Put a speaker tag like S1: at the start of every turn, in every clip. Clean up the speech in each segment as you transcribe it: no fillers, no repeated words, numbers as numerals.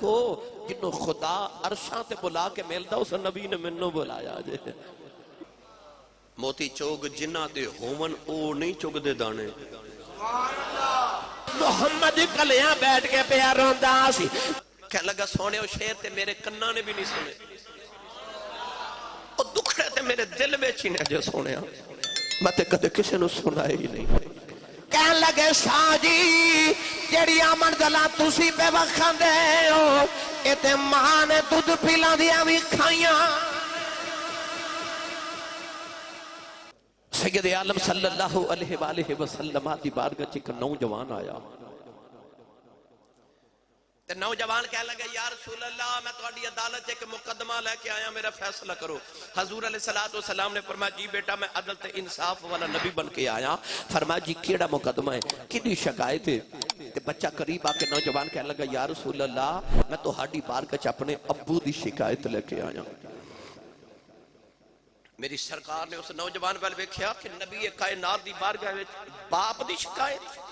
S1: لوکو جنوں خدا عرشاں تے بلا کے ملدا اس نبی نے منوں بلایا جے موتی چوگ جنہ دے ہومن او نہیں چوگ دے دانے محمد کلیاں بیٹھ کے پیا روندا سی کہ لگا سونے او شیر تے میرے کناں نے بھی نہیں سنے او دکھڑے تے میرے دل میں چینے جو سونے میں تے کدے کسی نے سنائے ہی نہیں کہن لگے شاہ جی جیڑی آمن دلہ تُسی پہ وقت دے ہو اتے ماں نے دودھ پلا دیا بھی کھائیاں سید عالم صلی اللہ علیہ وآلہ وسلم آتی بارگاہ چک نوجوان آیا نوجوان کہہ لگے یا رسول اللہ میں تہاڈی عدالت ایک مقدمہ لے کے آیا میرا فیصلہ کرو حضور علیہ السلام نے فرمایا جی بیٹا میں عدل تے انصاف والا نبی بن کے آیا فرمایا جی کیڑا مقدمہ ہے کدی شکایت ہے تے بچہ قریب آ کے نوجوان کہہ لگا یا رسول اللہ میں تہاڈی بارگاہ چ اپنے ابو دی شکایت لے کے آیا میری سرکار نے اس نوجوان وال ویکھیا کہ نبی کائنات دی بارگاہ وچ باپ دی شکایت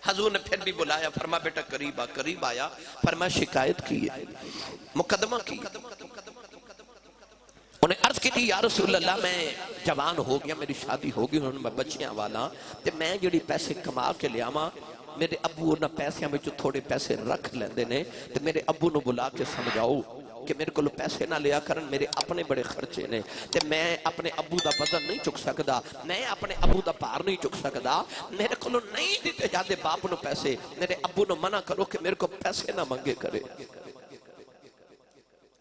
S1: حضور نے پھر بھی بلایا فرما بیٹا قریب آیا فرما شکایت کی ہے مقدمہ کی انہیں عرض کی تھی یا رسول اللہ میں جوان ہو گیا میری شادی ہو گئی انہوں نے بچیاں والا تے میں جڑی پیسے کما کے لیا ماں میرے ابو انہوں پیسے ہمیں جو تھوڑے پیسے رکھ لیندے نے تے میرے ابو نے بلا کے سمجھاؤ کہ میرے کو پیسے نہ لیا کرن میرے اپنے بڑے خرچے نے تے میں اپنے ابو دا وزن نہیں چک سکدا میں اپنے ابو دا پار نہیں چک سکدا میرے کو نہیں دیتے جاتے باپ نو پیسے میرے ابو نو منع کرو کہ میرے کو پیسے نہ منگے کرے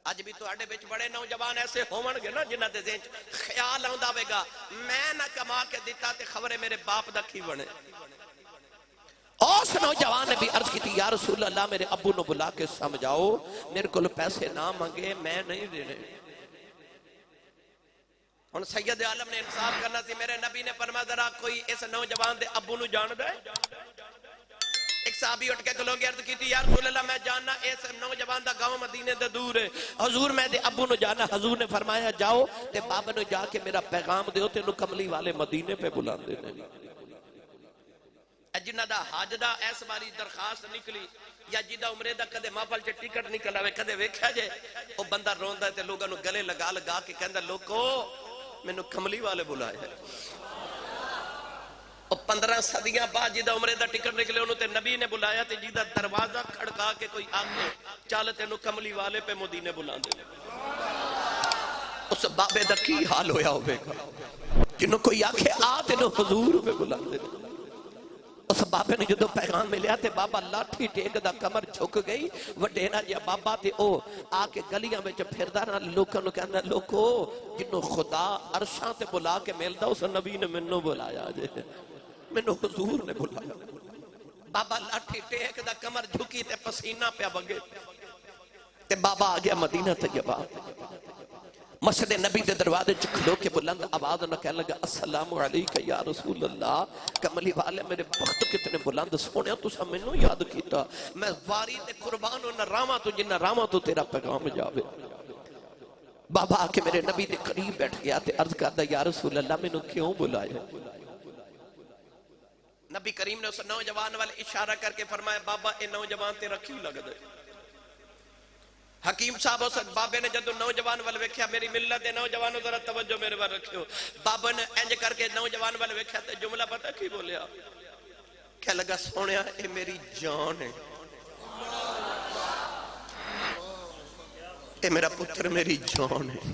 S1: آج بھی تو آڑے بیچ بڑے نوجوان ایسے ہومن گے نا جنہ دے ذہن خیال آؤں ہوئے گا میں نہ کما کے دیتا تے خبرے میرے باپ دا کی بنے اس نوجوان نے بھی عرض کی تھی یا رسول اللہ میرے ابو نو بلا کے سمجھاؤ میرے کو پیسے نہ مانگے میں نہیں دینے ان سید عالم نے انصاف کرنا تھی میرے نبی نے فرمایا ذرا کوئی اس نوجوان دے ابو نو جان دے ایک صحابی اٹھ کے کلوں گے عرض کی تھی یا رسول اللہ میں جاننا اس نوجوان دا گاؤں مدینے دے دور ہے حضور میں دے ابو نو جانا حضور نے فرمایا جاؤ تے بابا نو جا کے میرا پیغام دیو تے نو کملی والے مدینے پہ بلان دینے جنہ دا حاج دا ایس باری درخواست نکلی یا جدہ عمرے دا کدے محفل چے ٹکٹ نکل آوے کدے ویکھا جے وہ بندہ روندا ہے تے لوگاں نو گلے لگا کے کہندا لوکو مینوں کملی والے بلائے ہے اور 15 صدیاں بعد جدہ عمرے دا ٹکٹ نکلے انہوں تے نبی نے بلایا تے جدہ دروازہ کھڑکا کے کوئی آگے چال تینوں کملی والے پہ مدینے بلان دے اس بابے دا کی حال ہویا ہوئے گا جنہوں کوئی آکھے آ تینوں حضور پہ بلان دے اس بابے نے جدو پیغام ملیا تے بابا لاٹھی ٹیک دا کمر جھک گئی وڈینا جیا بابا تے او آکے گلیاں میں جو پھردانا لوکاں نو کہنا لوکو جنہوں خدا عرشاں تے بلا کے ملدا اس نبی نے منوں بلایا جے منوں حضور نے بلایا بابا لاٹھی ٹیک دا کمر جھکی تے پسینہ پہ بگے تے بابا آگیا مدینہ طیبہ مسجد نبی دے دروازے کھلو کے بلند آواز نہ کہنے لگا السلام علیکہ یا رسول اللہ کملی والے میرے بخت کتنے بلند سونے تو سا منوں یاد کیتا میں واری تے قربان ہوں نہ راما تو جنہ راما تو تیرا پیغام جاوے بابا آکے میرے نبی دے قریب بیٹھ گیا تے عرض کرتا یا رسول اللہ منوں کیوں بلائے نبی کریم نے اس نوجوان والے اشارہ کر کے فرمایا بابا اے نوجوان تے رکھیو لگ دے حکیم صاحب اس بابے نے جدو نوجوان والے ویکھیا میری ملت دے نوجوانوں ذرا توجہ میرے بار رکھیو بابا نے انج کر کے نوجوان والے ویکھیا تے جملہ پتہ کی بولیا کہہ لگا سونیا اے میری جان ہے اے میرا پتر میری جان ہے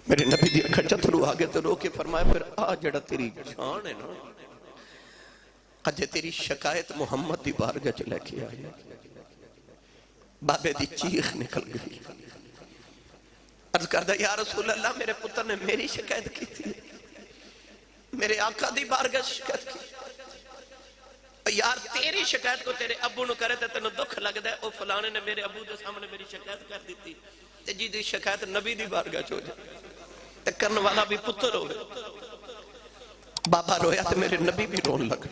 S1: میرے نبی دی اکھا چترو آگے تو رو کے فرمایا پھر آ جڑا تیری جان ہے نا اجے تیری شکایت محمد دی بارگاہ چ لے کے آئی بابے دی چیخ نکل گئی عرض کردہ یا رسول اللہ میرے پتر نے میری شکایت کی تھی میرے آقا دی بارگاہ شکایت کی یار تیری شکایت کو تیرے ابو نو کرے تے تینوں دکھ لگ دے او فلانے نے میرے ابو دے سامنے میری شکایت کر دیتی تے جی دی شکایت نبی دی بارگاہ چو جائے تے کرن والا بھی پتر ہوئے بابا رویا تے میرے نبی بھی رون لگ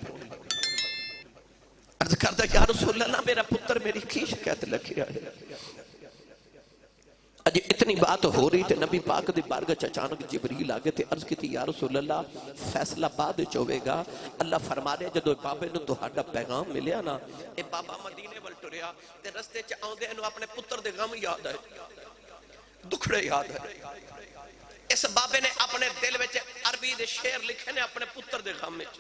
S1: عرض کردہ یا رسول اللہ میرا پتر میری کی شکایت لکھی آئے اجی اتنی بات ہو رہی تھے نبی پاک دی بارگاہ چ اچانک جبریل آگے تھے عرض کی تھی یا رسول اللہ فیصلہ بعد چوے گا اللہ فرما رہے جدو بابے نو تہاڈا پیغام ملیا نا اے بابا مدینے ول ٹریا تے رستے چ آوندے انو اپنے پتر دے غم یاد ہے دکھڑے یاد ہے اس بابے نے اپنے دل وچ عربی دے شعر لکھے نے اپنے پتر دے غم وچ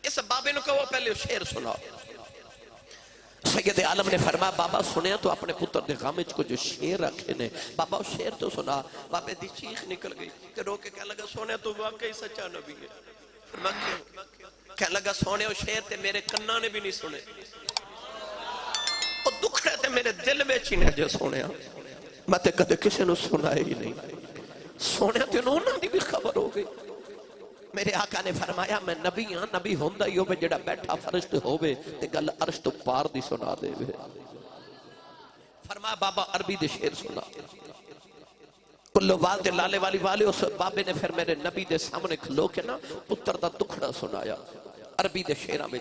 S1: اس بابے نو کہو پہلے شعر سناؤ سید عالم نے فرمایا بابا سنیا تو اپنے پتر دے غم وچ کو جو شعر رکھے نے بابا شعر تو سنا بابے دی چیخ نکل گئی کہ رو کے کہنے لگا سونے تو واقعی سچا نبی ہے فرمایا کیوں کہنے لگا سونے شعر تے میرے کناں نے بھی نہیں سنے اور دکھڑے تے میرے دل میں چینے جو سونے میں تے کدے کسی نے سنا ہی نہیں سونے تے انہوں نے بھی خبر ہو گئی میرے آقا نے فرمایا میں نبی ہاں نبی ہوندہ ہی ہوئے جڑا بیٹھا فرشت ہوئے تے گل عرش تو پار دی سنا دے ہوئے فرمایا بابا عربی دے شعر سنا کلو والدے لالے والی والے اس بابے نے پھر میرے نبی دے سامنے کھلو کے نا پتر دا دکھڑا سنایا عربی دے شعرہ میں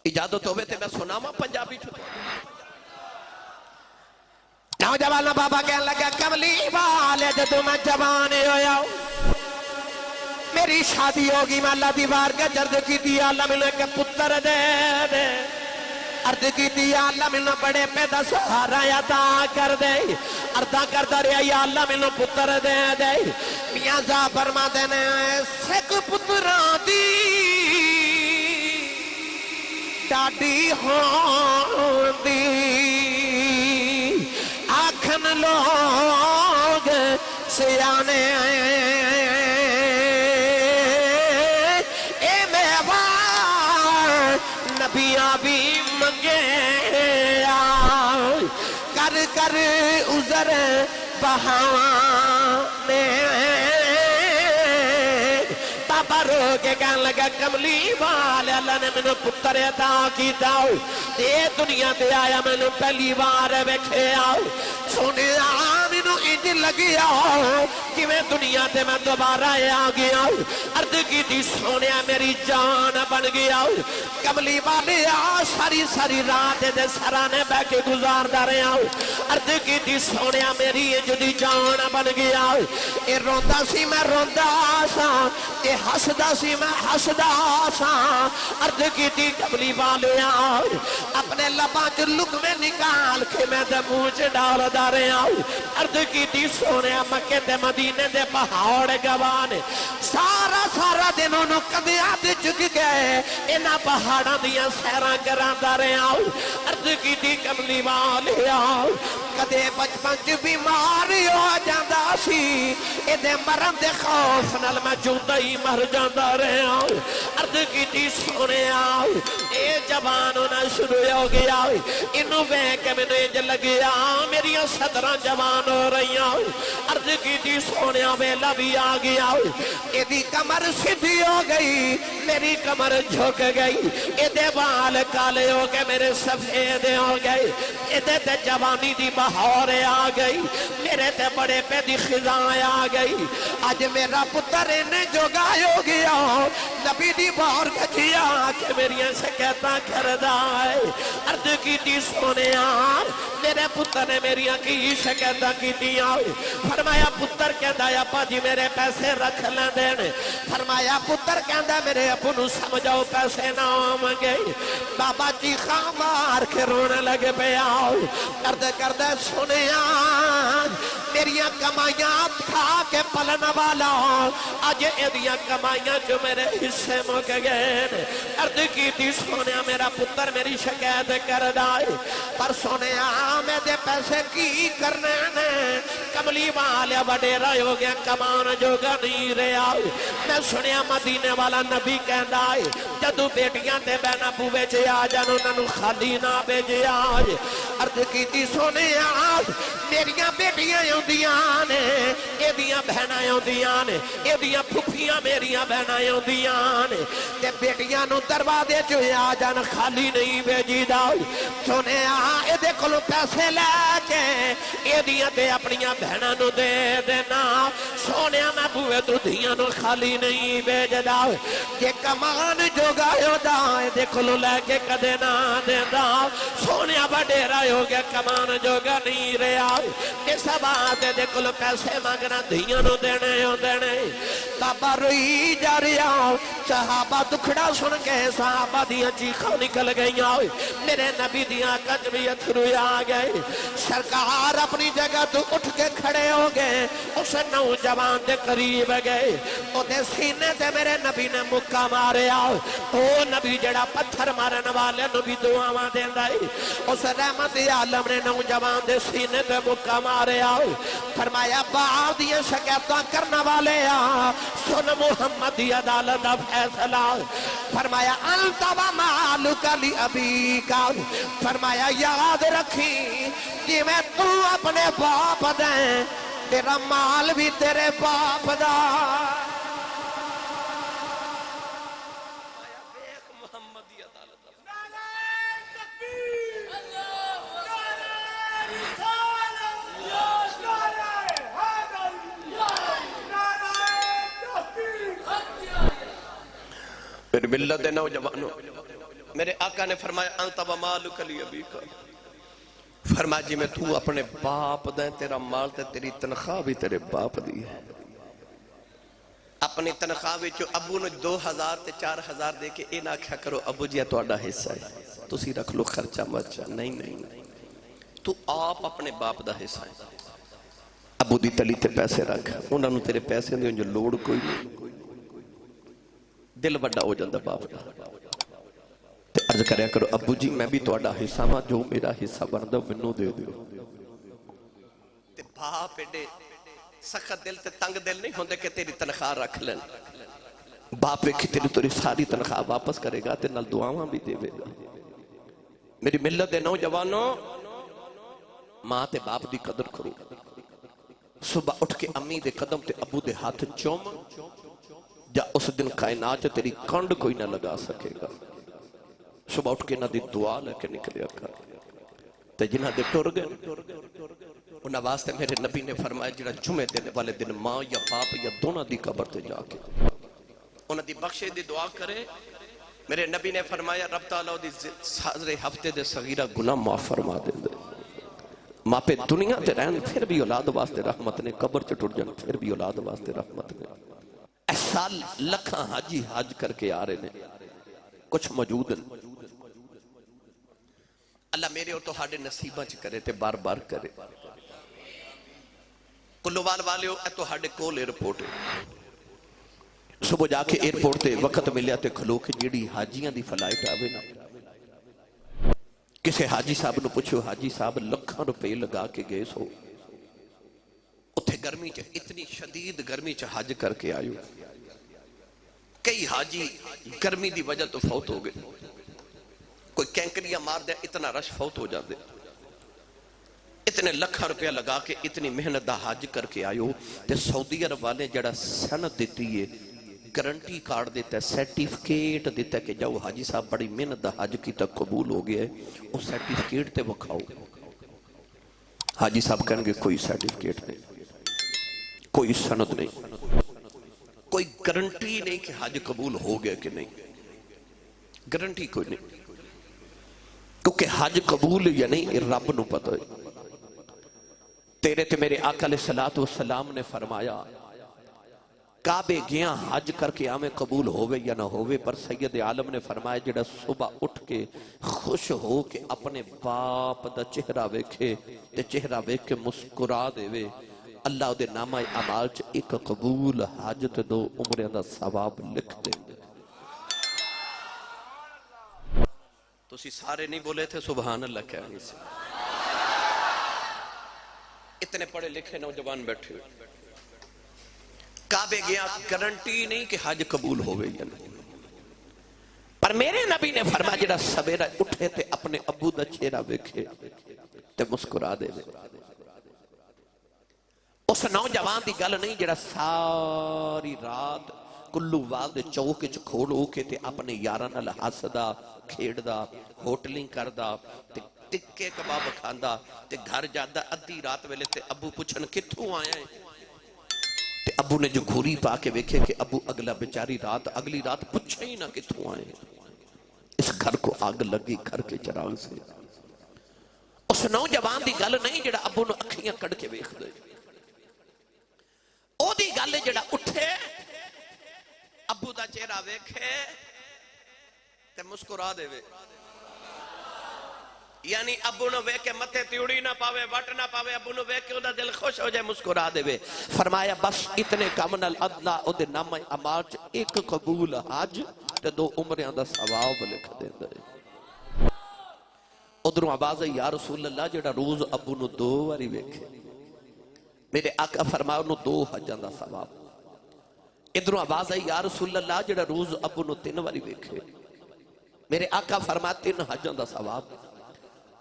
S1: اجازت ہوئے تے میں سناما پنجابی چھوٹا نوجوانا بابا کہنے لگا کملی والے جدو میں جوانے ہویا میری شادی ہوگی میں اللہ دیوار کے جرد کی دیا اللہ ملنے کے پتر دے دے ارد کی دیا اللہ ملنے بڑے پیدا سہارا عطا کر دے اردہ کردہ رہا یا اللہ ملنے پتر دے دے میاں زا فرما دینے سک پتران دی ڈاڈی ہون دی آکھن لوگ سیانے نبیاں بھی منگے کر کر عذر بہانے بابا رو کے کہنے لگا کملی والے اللہ نے میں پتر عطا کیتا تے دنیا تے آیا میں نے پہلی بار ویکھے آؤ سونے مینو انج لگیا کہ میں دنیا تے میں دوبارہ آ گیا عرض کی تھی سونیا میری جان بن گیا کملی والے ساری ساری رات دے سرانے بہ کے گزاردا رہا عرض کی تھی سونیا میری جدی جان بن گیا اے روندا سی میں روندا سا اے ہسدا سی میں ہسدا سا عرض کی تھی کملی والے اپنے لباں چ لقمے نکال کے میں تے منہ چ ڈالدا رہا عرض کی تھی سونیا مکے تے مدینے دے پہاڑ گواہ نے سارا دن انہوں کدیاں تے چک گئے انہاں پہاڑاں دیاں سیراں کراندا رہا عرض کی تھی کملی والے کدے بچپن چ بیمار ہو جاندا سی اے دے مرن دے خوف نال میں جوندا ہی مر جاندا رہا عرض کی تھی سونیا اے جوان ہونا شروع ہو گیا انہوں وے کے میں نے لگیا میری صدراں جوان ہو رہی عرض کی تھی سونیا ویلا بھی آ گیا اے دی کمر سیدھی ہو گئی میری کمر جھک گئی اے دے بال کالے ہو گئے میرے سفید ہو گئے اے دے تے جوانی دی بہار آ گئی میرے تے بڑے پہ دی خزاں آ گئی آج میرا پتر انہیں جوگا ہو گیا نبی دی بہار گھٹیا کہ میری شکایتاں کردہ ہے عرض کی تھی سونیا میرے پتر نے میری کی شکایتاں کی دیا فرمایا پتر کہندا یا پاجی میرے پیسے رکھ لیں دینے فرمایا پتر کہندا میرے ابو نو سمجھاؤ پیسے نہ مانگے بابا جی خامار کے رونے لگے پہ آؤ کردے سنیا میریاں کمائیاں کھا کے پلن والا آج ایدیاں کمائیاں جو میرے حصے مک گئے عرض کی تھی سونیا میرا پتر میری شکایت کر دائے پر سونیا میں دے پیسے کی کرنے نے کملی والے وڈے رائے ہو گیا کمان جو گا نہیں رہا میں سنیا مدینے والا نبی کہندا ہے جدو بیٹیاں تے بہنا بوے چے آ جانو ننو خالی نہ بیجے آج عرض کی تھی سونیا میریاں بیٹیاں ہوندیاں نے ایدیاں بہناں ہوندیاں نے ایدیاں پھپھیاں میریاں بہناں ہوندیاں نے تے بیٹیاں نو دروازے چ آ جان خالی نہیں بیجی دا سونے یہ کولوں پیسے لے کے یہ تے اپنیاں بہناں نو دے دینا سونے میں بوئے تو دھیاں نو خالی نہیں بھیجدا یہ کمان جو گایو دا یہ کولوں لے کے کدے نہ دیندا سونے وڈیرا ہو گیا کمان جو گا نہیں رہا اس بات یہ کولوں پیسے مانگنا دھیاں نو دینے ہو دینے بابا روئی جا رہا صحابہ دکھڑا سن کے صحابہ دیاں چیخاں نکل گئیاں میرے نبی دیاں کجبیت روئی آ گئے سرکار اپنی جگہ تو اٹھ کے کھڑے ہو گئے اس نوجوان دے قریب گئے او دے سینے تے میرے نبی نے مکہ مارے آؤ او نبی جڑا پتھر مارن والے نبی دعاواں دیندا ہے اس رحمت عالم نے نوجوان دے سینے تے مکہ مارے آؤ فرمایا باپ دیاں شکایتاں کرنے والے آ سن محمد دی عدالت دا فیصلہ فرمایا انت و مالک لی ابی کا فرمایا یاد رکھی کہ میں تو اپنے باپ دیں تیرا مال بھی تیرے باپ دا محمد دی عدالت میرے ملت نوجوانوں میرے آقا نے فرمایا انت و مالک لی ابی کا فرمایا جی میں تو اپنے باپ دیں تیرا مال تے تیری تنخواہ بھی تیرے باپ دی ہے اپنی تنخواہ بھی جو ابو نے 2000 تے 4000 دے کے اے نہ کیا کرو ابو جی تہاڈا حصہ ہے تسی رکھ لو خرچہ مرچہ نہیں تو آپ اپنے باپ دا حصہ ہے ابو دی تلی تے پیسے رکھ انہاں نو تیرے پیسے دے جو لوڑ کوئی نہیں دل بڑا ہو جاندہ باپ دا تے عرض کریا کرو ابو جی میں بھی تہاڈا حصہ ماں جو میرا حصہ بندا منو دے دیو تے باپ ایڈے سخت دل تے تنگ دل نہیں ہوندے کہ تیری تنخواہ رکھ لین باپ ویکھی تیری ساری تنخواہ واپس کرے گا تے نال دعاواں بھی دے گا میری ملت دے نوجوانوں ماں تے باپ دی قدر کرو صبح اٹھ کے امی دے قدم تے ابو دے ہاتھ چوم جا اس دن کائنات تیری کنڈ کوئی نہ لگا سکے گا صبح اٹھ کے نہ دی دعا لے کے نکلیا کر تے جنہ دے ٹر گئے انہاں واسطے میرے نبی نے فرمایا جڑا جمعے دینے والے دن ماں یا باپ یا دونوں دی قبر تے جا کے انہاں دی بخشے دی دعا کرے میرے نبی نے فرمایا رب تعالیٰ دی حاضر ہفتے دے صغیرہ گناہ معاف فرما دے دے ماں پہ دنیا تے رہن پھر بھی اولاد واسطے رحمت نے قبر تے ٹر جان پھر بھی اولاد واسطے رحمت نے سال لکھاں حاجی حاج کر کے آ رہے نے کچھ موجود ہیں اللہ میرے اور تہاڈے نصیباں چ کرے تے بار بار کرے کلووال والے ہو تہاڈے کول ایئرپورٹ صبح جا کے ایئرپورٹ تے وقت ملیا تے کھلو کے جیڑی حاجیاں دی فلائٹ آوے نا کسے حاجی صاحب نو پوچھو حاجی صاحب لکھاں روپے لگا کے گئے سو اتھے گرمی چ اتنی شدید گرمی چ حج کر کے آئیو کئی حاجی گرمی دی وجہ تو فوت ہو گئے کوئی کینکریاں مار دے اتنا رش فوت ہو جاندے اتنے لکھاں روپیہ لگا کے اتنی محنت دا حج کر کے آئیو تے سعودی عرب والے جڑا سند دیتی ہے گارنٹی کارڈ دیتا ہے سرٹیفکیٹ دیتا ہے کہ جاؤ حاجی صاحب بڑی محنت دا حج کی تک قبول ہو گیا ہے اس سرٹیفکیٹ تے وکھاؤ حاجی صاحب کہیں گے کوئی سرٹیفکیٹ نہیں کوئی سند نہیں کوئی گارنٹی نہیں کہ حج قبول ہو گیا کہ نہیں گارنٹی کوئی نہیں کیونکہ حج قبول یا نہیں رب نو پتہ ہے تیرے تے میرے آقا علیہ السلام نے فرمایا کعبے گیا حج کر کے آمیں قبول ہوئے یا نہ ہوئے پر سید عالم نے فرمایا جڑا صبح اٹھ کے خوش ہو کے اپنے باپ دا چہرہ ویکھے تے چہرہ ویکھ کے مسکرا دے وے اللہ دے نامہ اعمال چ ایک قبول حج تے 2 عمریں دا ثواب لکھ دے تسی سارے نہیں بولے تھے سبحان اللہ کہنے سے اتنے پڑھے لکھے نوجوان بیٹھے ہوئے کعبے گیا گارنٹی نہیں کہ حج قبول ہوئے یا نہیں پر میرے نبی نے فرمایا جڑا سویرا اٹھے تے اپنے ابو دا چہرہ ویکھے تے مسکرا دے اس نوجوان دی گل نہیں جڑا ساری رات کلو وال دے چوک وچ کھڑو کے تے اپنے یاراں نال ہسدا کھیڈدا ہوٹلنگ کردا تے ٹکے کباب کھاندا تے گھر جاندہ ادھی رات ویلے تے ابو پوچھن کتھوں آیا ہے تے ابو نے جو گھوری پا کے ویکھے کہ ابو اگلا بیچاری رات اگلی رات پوچھے ہی نہ کتھوں آئے اس گھر کو آگ لگی گھر کے چراغ سے اس نوجوان دی گل نہیں جڑا ابو نو اکھیاں کڑ کے ویکھ دے او دی گل جڑا اٹھے ابو دا چہرہ ویکھے تے مسکرا دے وے یعنی ابو نو ویکھ کے متھے تیوڑی نہ پاوے وٹ نہ پاوے ابو نو ویکھ کے او دا دل خوش ہو جائے مسکرا دے وے فرمایا بس اتنے کم نال ادنا او دے نام اعمال چ ایک قبول حج تے 2 عمریاں دا ثواب لکھ دیندا ہے ادھروں آواز ہے یا رسول اللہ جڑا روز ابو نو 2 واری ویکھے میرے آقا فرمایا انہوں 2 حجاں دا ثواب ادھروں آواز ہے یا رسول اللہ جڑا روز ابو نو 3 واری ویکھے میرے آقا فرمایا 3 حجاں دا ثواب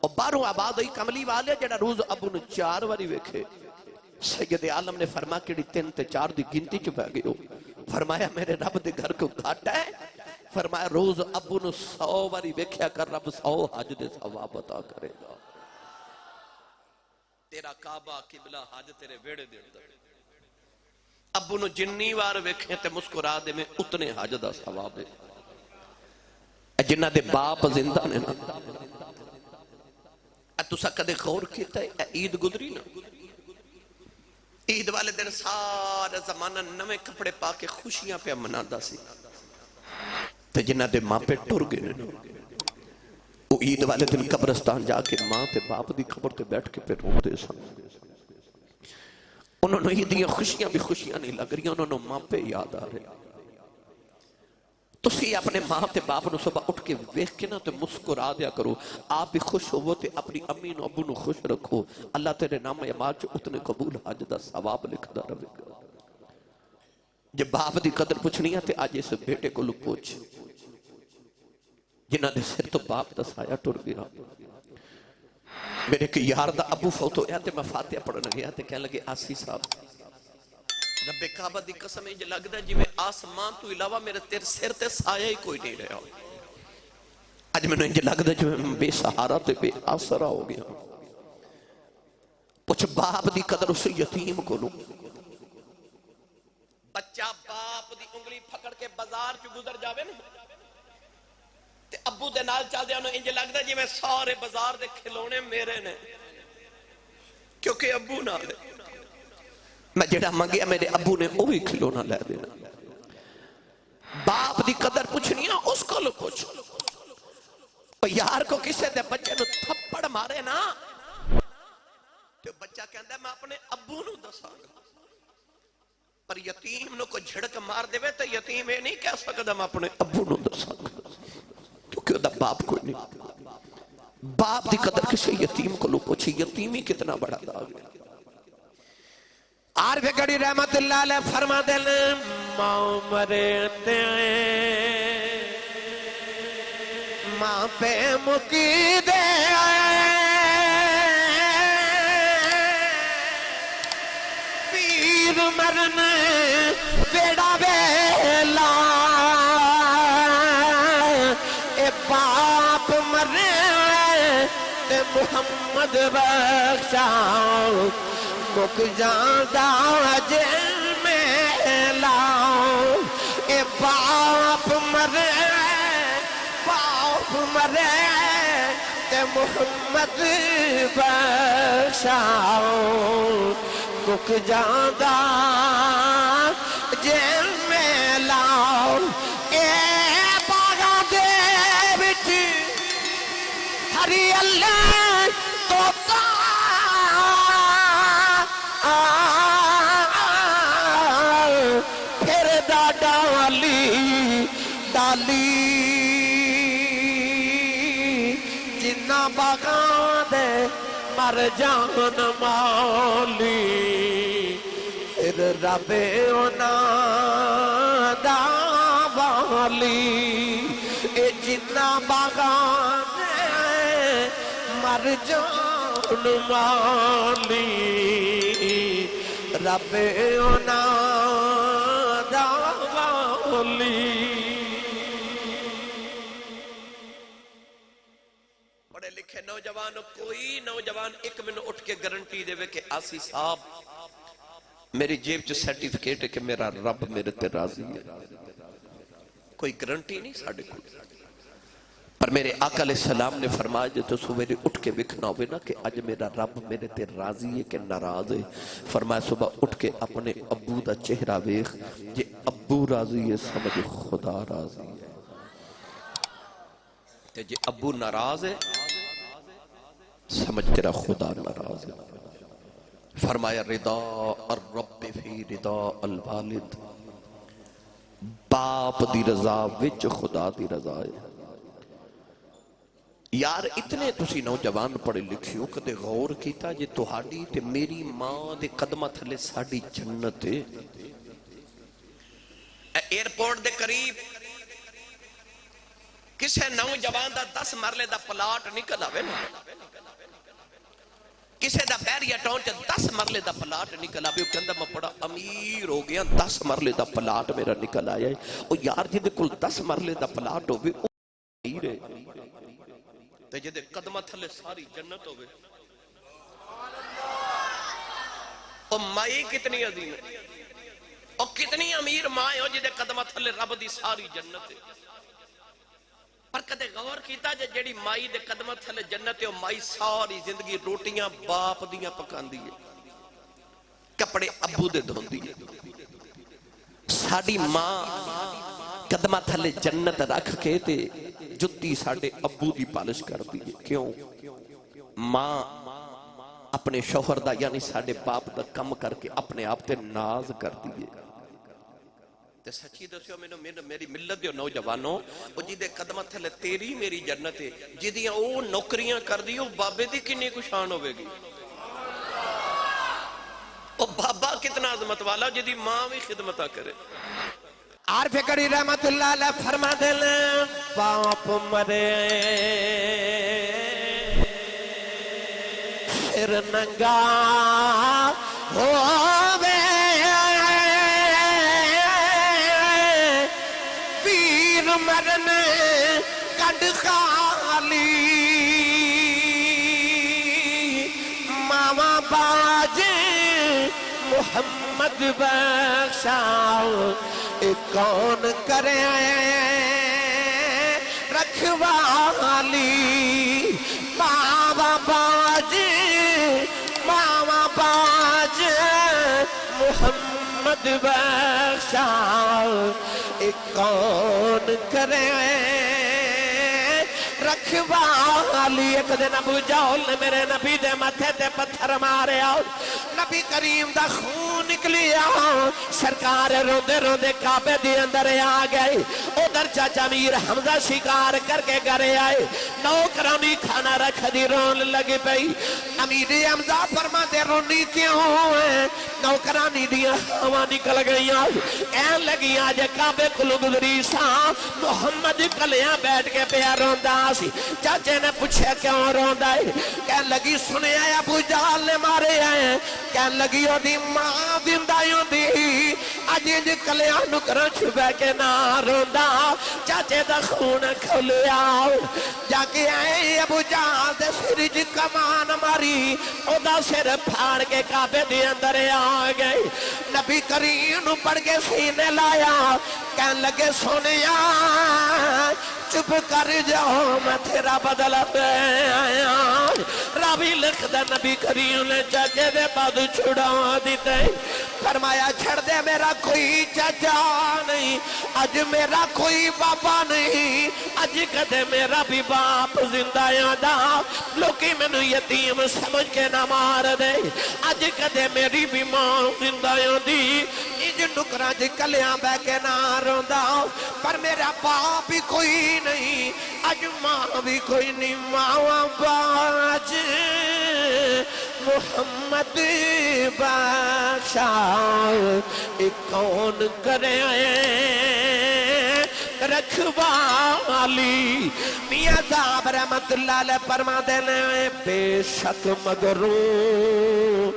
S1: اور باروں آواز ہے کملی والے جڑا روز ابو نو 4 واری ویکھے سید عالم نے فرمایا کہ 3 تے 4 دی گنتی چ پہ گئے ہو فرمایا میرے رب دے گھر کو گھاٹا ہے فرمایا روز ابو نو 100 واری ویکھیا کر رب 100 حج دے ثواب عطا کرے گا تیرا کعبہ قبلہ حج تیرے ویڑے دیڑ ابو نو جنی وار ویکھیں تے مسکرا دے میں اتنے حج دا ثواب ہے جنہ دے باپ زندہ نے نا تسا کدے غور کیتا ہے عید گزری نا عید والے دن سارا زمانہ نوے کپڑے پا کے خوشیاں پہ منادا سی تے جنہ دے ماں پہ ٹر گئے نا وہ عید والے دن قبرستان جا کے ماں تے باپ دی قبر تے بیٹھ کے پہ رو دے سن انہوں نے عیدیاں خوشیاں بھی خوشیاں نہیں لگ رہی انہوں نے ماں پہ یاد آ رہے تسی اپنے ماں تے باپ نو صبح اٹھ کے ویکھ کے نا تے مسکرا دیا کرو آپ بھی خوش ہو تے اپنی امی نو ابو نو خوش رکھو اللہ تیرے نام اعمال چ اتنے قبول حج دا ثواب لکھدا رہے گا جب باپ دی قدر پوچھنی ہے تے آج اس بیٹے کو لو پوچھ جنہ دے سر تو باپ دا سایہ ٹر گیا میرے کہ یار دا ابو فوت ہویا تے میں فاتحہ پڑھنے گیا تے کہنے لگے آسی صاحب رب کعبہ دی قسم ہے لگدا جی میں آسمان تو علاوہ میرے تیرے سر تے سایہ ہی کوئی نہیں رہا اج میں نے لگدا جو میں بے سہارا تے بے آسرا ہو گیا پوچھ باپ دی قدر اسے یتیم کو لوں بچہ باپ دی انگلی پھکڑ کے بازار چ گزر جاوے نا تے ابو دے نال چل دے انہوں انج لگدا جی میں سارے بازار دے کھلونے میرے نے کیونکہ ابو نہ دے میں جڑا منگیا میرے ابو نے وہی کھلونا لے دینا باپ دی قدر پوچھنی ہے اس کو لو پوچھ یار کو کسے دے بچے نو تھپڑ مارے نا تو بچہ کہندا ہے میں اپنے ابو نو دساں گا پر یتیم نو کو جھڑک مار دے تو یتیم یہ نہیں کہہ سکتا میں اپنے ابو نو دساں گا کیونکہ دا باپ کوئی نہیں باپ دی قدر کسے یتیم کو لو پوچھی یتیمی کتنا بڑا داغ ہے عارف گڑی رحمت اللہ علیہ فرما دل ماں مرتے ماں پہ مکی دے پیر مرنے بیڑا بیلا اے باپ مرنے تے محمد بخشاؤ مک جاندہ جل میں لاؤ اے باپ مرے تے محمد بخشاؤ مک جاندہ جل میں لاؤ اے باغا دے بچ ہری اللہ تو پھر ڈالی ڈالی جنہ باغاں دے مر جان مولی پھر رب اونا دا والی اے جنہ باغاں دے مر جان مولی رب اونا دا والی پڑھے لکھے نوجوانوں کوئی نوجوان ایک منٹ اٹھ کے گارنٹی دے کہ آسی صاحب میری جیب چ سرٹیفکیٹ ہے کہ میرا رب میرے تے راضی ہے، کوئی گارنٹی نہیں ساڈے کو. پر میرے آقا علیہ السلام نے فرمایا جو تو سویرے اٹھ کے وکھنا ہوئے نا کہ اج میرا رب میرے تے راضی ہے کہ ناراض ہے. فرمایا صبح اٹھ کے اپنے ابو دا چہرہ ویکھ، جے ابو راضی ہے سمجھ خدا راضی ہے، تے جے ابو ناراض ہے سمجھ تیرا خدا ناراض ہے. فرمایا رضا الرب فی رضا الوالد، باپ دی رضا وچ خدا دی رضا ہے. یار اتنے تسی نوجوان پڑھے لکھے ہو کدے غور کیتا جے تہاڈی تے میری ماں دے قدمہ تھلے ساڈی جنت ہے. ایئرپورٹ دے قریب کسے نوجوان دا 10 مرلے دا پلاٹ نکل آوے نا، کسے دا بیریا ٹاؤن چ 10 مرلے دا پلاٹ نکل آوے، وہ کہندا میں بڑا امیر ہو گیا 10 مرلے دا پلاٹ میرا نکل آیا ہے. او یار جے کول 10 مرلے دا پلاٹ ہوے او امیر ہے تے جے قدمہ تھلے ساری جنت ہوے. او مائی کتنی عظیم ہے، او کتنی امیر ماں ہو جے قدمہ تھلے رب دی ساری جنت ہے. پر کدے غور کیتا جے جیڑی مائی دے قدمہ تھلے جنت ہے، او مائی ساری زندگی روٹیاں باپ دیاں پکاندی ہے، کپڑے ابو دے دھوندی ہے. ساڈی ماں قدمہ تھلے جنت رکھ کے تے جتی ساڈے ابو دی پالش کر دی ہے. کیوں؟ ماں اپنے شوہر دا یعنی ساڈے باپ دا کم کر کے اپنے آپ تے ناز کر دی ہے. تے سچی دسیو میری ملت دیو نوجوانوں، او جی دے قدمہ تھلے تیری میری جنت ہے، جدیاں او نوکریاں کر دی او بابے دی کنی کو شان ہوے گی. او بابا کتنا عظمت والا جدی ماں بھی خدمتہ کرے.
S2: عارف کری رحمت اللہ علیہ فرما دل باپ مرے پھر ننگا ہووے، پیر مرن کڈ خالی، ماما باجے محمد بخشا کون کرے رکھوالی. ماما باج محمد بخشا کون کرے رکھوالی. ایک دن ابو جہل نے میرے نبی دے ماتھے تے پتھر مارے آؤ، نبی کریم دا خون نکلی آؤ، سرکار روندے روندے کعبے دی اندر آ گئے. ادھر چاچا میر حمزہ شکار کر کے گھرے آئے، نوکرانی کھانا رکھ دی رون لگی پئی. امیر حمزہ فرما دے رونی کیوں ہے؟ نوکرانی دیا ہوا نکل گئیاں، کہن لگی آج کعبے کلو گزری سا محمد کلیاں بیٹھ کے پیا روندا سی. چاچے نے پوچھے کیوں روندا ہے؟ کہن لگی سنے آیا ابو جہل نے مارے آئے. کہن لگی او دی ماں زندہ ہوندی اج انج کلیاں نکراں چ بیٹھ کے نہ روندا. چاچے دا خون کھولیا جا کے آئے ابو جہل دے سر وچ کمان ماری، او دا سر پھاڑ کے کعبے دے اندر آ گئے. نبی کریم نو پڑھ کے سینے لایا، کہن لگے سونیا چپ کر جاؤ میں تیرا بدلہ پہ آیا. راوی لکھ دا نبی کریم نے چاچے دے بعد چھڑا دیتے، فرمایا چھڑ دے میرا کوئی چاچا نہیں، اج میرا کوئی بابا نہیں، اج کدے میرا بھی باپ زندہ یادا. لوکی میں نو یتیم سمجھ کے نہ مار دے، اج کدے میری بھی ماں زندہ یادی. انج نکرا جی کلیاں بے کے نہ روندا، پر میرا باپ بھی کوئی نہیں، اج ماں بھی کوئی نہیں. ماں باج محمد بخشا کون کرے رکھوالی. میاں صاحب رحمت اللہ علیہ فرما دینے بے شک مگروں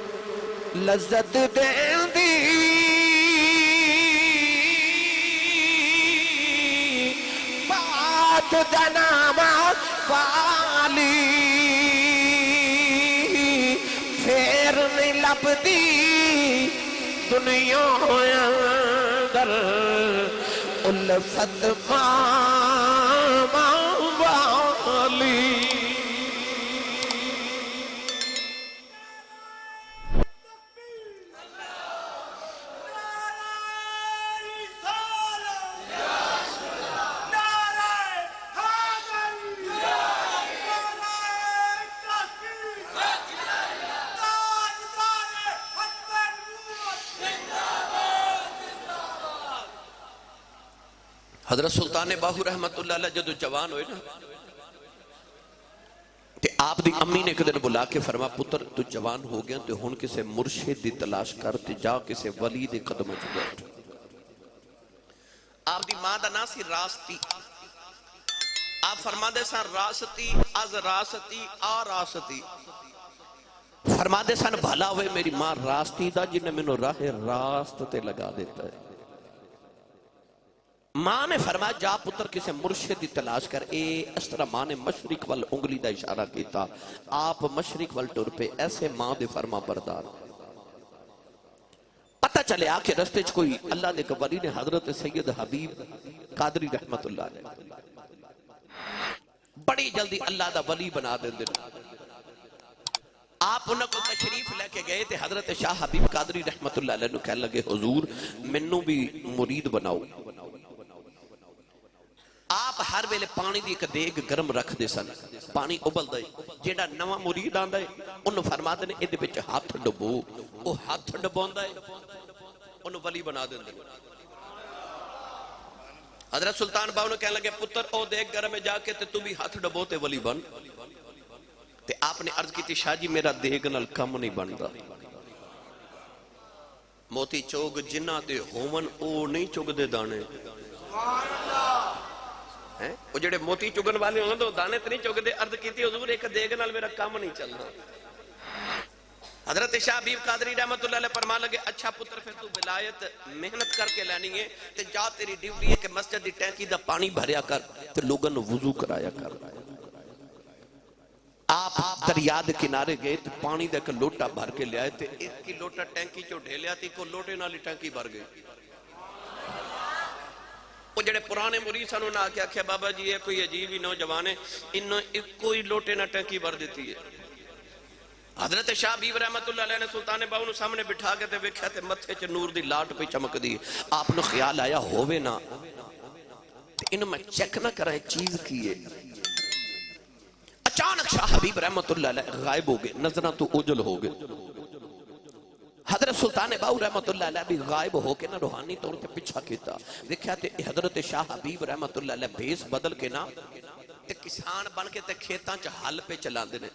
S2: لذت دین دی تجھے نام والی پھر نہیں لبدی دنیا اندر الفت ماما والی
S1: حضرت سلطان باہو رحمت اللہ علیہ جدو جوان ہوئے نا تے آپ دی امی نے ایک دن بلا کے فرما پتر تو جوان ہو گیا تے ہن کسے مرشد دی تلاش کر تے جا کسے ولی دے قدم چ بیٹھ آپ دی ماں دا نام سی راستی آپ فرما دے سن راستی از راستی آ راستی فرما دے سن بھلا ہوئے میری ماں راستی دا جنہیں میں نے راہ راست تے لگا دیتا ہے ماں نے فرمایا جا پتر کسے مرشد دی تلاش کر اے اس طرح ماں نے مشرق وال انگلی دا اشارہ کیتا آپ مشرق وال ٹر پہ ایسے ماں دے فرما بردار پتہ چلے آکے رستے چ کوئی اللہ دے ولی نے حضرت سید حبیب قادری رحمت اللہ علیہ بڑی جلدی اللہ دا ولی بنا دیں آپ انہوں کو تشریف لے کے گئے تھے حضرت شاہ حبیب قادری رحمت اللہ علیہ نے کہنے لگے حضور منوں بھی مرید بناؤ آپ ہر ویلے پانی دی ایک دیگ گرم رکھ دے سن پانی ابل دے جیڑا نواں مرید آندا ہے انہوں فرما دے ادھے وچ ہاتھ ڈبو او ہاتھ ڈبوندا ہے انہوں ولی بنا دیندے حضرت سلطان باہو نے کہنے لگے پتر او دیگ گرم میں جا کے تے تو بھی ہاتھ ڈبو تے ولی بن تے آپ نے عرض کی تھی شاہ جی میرا دیگ نال کم نہیں بندا موتی چوگ جنہ دے ہومن او نہیں چوگ دے دانے وہ جڑے موتی چگن والے ہوں تو دانے تو نہیں چگ دے عرض کی تھی حضور ایک دیگ نال میرا کام نہیں چلنا حضرت شاہ حبیب قادری رحمت اللہ علیہ فرما لگے اچھا پتر پھر تو ولایت محنت کر کے لینی ہے تے جا تیری ڈیوٹی ہے کہ مسجد دی ٹینکی دا پانی بھریا کر تے لوگوں نے وضو کرایا کر آپ دریا دے کنارے گئے تے پانی دا ایک لوٹا بھر کے لے آئے تے ایک کی لوٹا ٹینکی چو ڈھیلیا تھی کو لوٹے نالی ٹینکی بھر گئی وہ جڑے پرانے مرید سنوں نہ آکے آکھے بابا جی یہ کوئی عجیب ہی نوجوان ہے انہوں ایک کوئی لوٹے نہ ٹینکی بھر دیتی ہے حضرت شاہ حبیب رحمت اللہ علیہ نے سلطان باہو نے سامنے بٹھا کے تے ویکھیا تے متھے چ نور دی لاٹ پہ چمک دی آپ نے خیال آیا ہووے نا تے انہوں میں چیک نہ کرائے چیز کیے اچانک شاہ حبیب رحمت اللہ علیہ غائب ہو گئے نظرہ تو اوجل ہو گئے حضرت سلطان باہو رحمت اللہ علیہ بھی غائب ہو کے نا روحانی طور تے پیچھا کیتا دیکھا تے حضرت شاہ حبیب رحمت اللہ علیہ بھیس بدل کے نا تے کسان بن کے تے کھیتاں چ حل پہ چلان دینے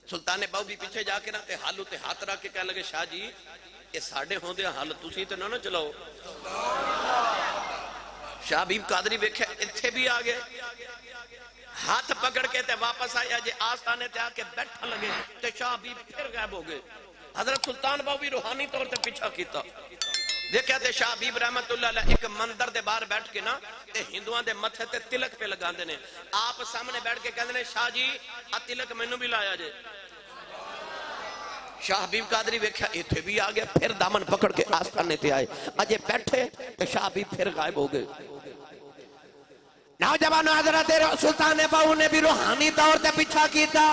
S1: سلطان باہو بھی پیچھے جا کے نا تے حل تے ہاتھ رکھ کے کہنے لگے شاہ جی یہ ساڑھے ہوں دے حل تسی تے نہ چلاؤ شاہ حبیب قادری بیکھے اتھے بھی آگئے ہاتھ پکڑ کے تے واپس آیا جے آستانے تے آ کے بیٹھا لگے تے شاہ حبیب پھر غائب ہو گئے حضرت سلطان باہو بھی روحانی طور تے پیچھا کیتا دیکھا تے شاہ حبیب رحمت اللہ علیہ ایک مندر دے باہر بیٹھ کے نا تے ہندوان دے متھے تے تلک پہ لگان دینے آپ سامنے بیٹھ کے کہنے شاہ جی تلک میں نو بھی لایا جے شاہ حبیب قادری ویکھا ایتھے بھی آگیا پھر دامن پکڑ کے آستانے تے آئے اجے بیٹھے تے شاہ حبیب پھر غائب ہو گئے نوجوان حضرت سلطان باہو نے بھی روحانی طور تے پیچھا کیتا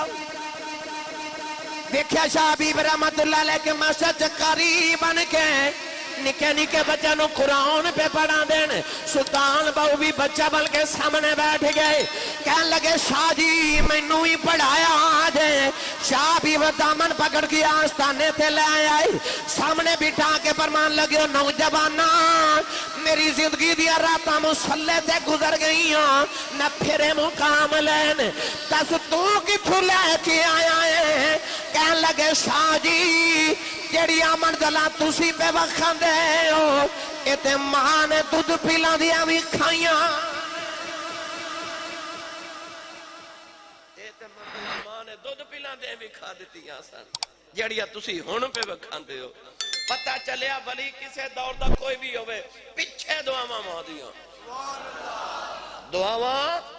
S1: دیکھیا شاہ حبیب رحمت اللہ علیہ کے مسجد قریب بن کے نکے نکے بچہ نو قرآن پہ پڑھا دین سلطان باہو بھی بچہ بل کے سامنے بیٹھ گئے کہنے لگے شاہ جی میں نو ہی پڑھایا آجے شاہ بھی وہ دامن پکڑ کی آستانے تے لے آئے سامنے بٹھا کے فرمان لگے نوجوانا میری زندگی دیا راتاں مسلح تے گزر گئی ہوں نہ پھرے مقام لین تس تو کتھو لے کے آیا ہے کہنے لگے شاہ جی جیڑی آمن دلہ تُسی پہ وقت دے ہو ایتے ماں نے دودھ پھیلا دیا بھی کھائیاں ایتے ماں نے دودھ پھیلا دیا بھی کھا دیتی آسان جیڑی تُسی ہون پہ وقت دے ہو پتہ چلیا ولی کسے دور دا کوئی بھی ہوئے پچھے دعا ماں دیا دعاواں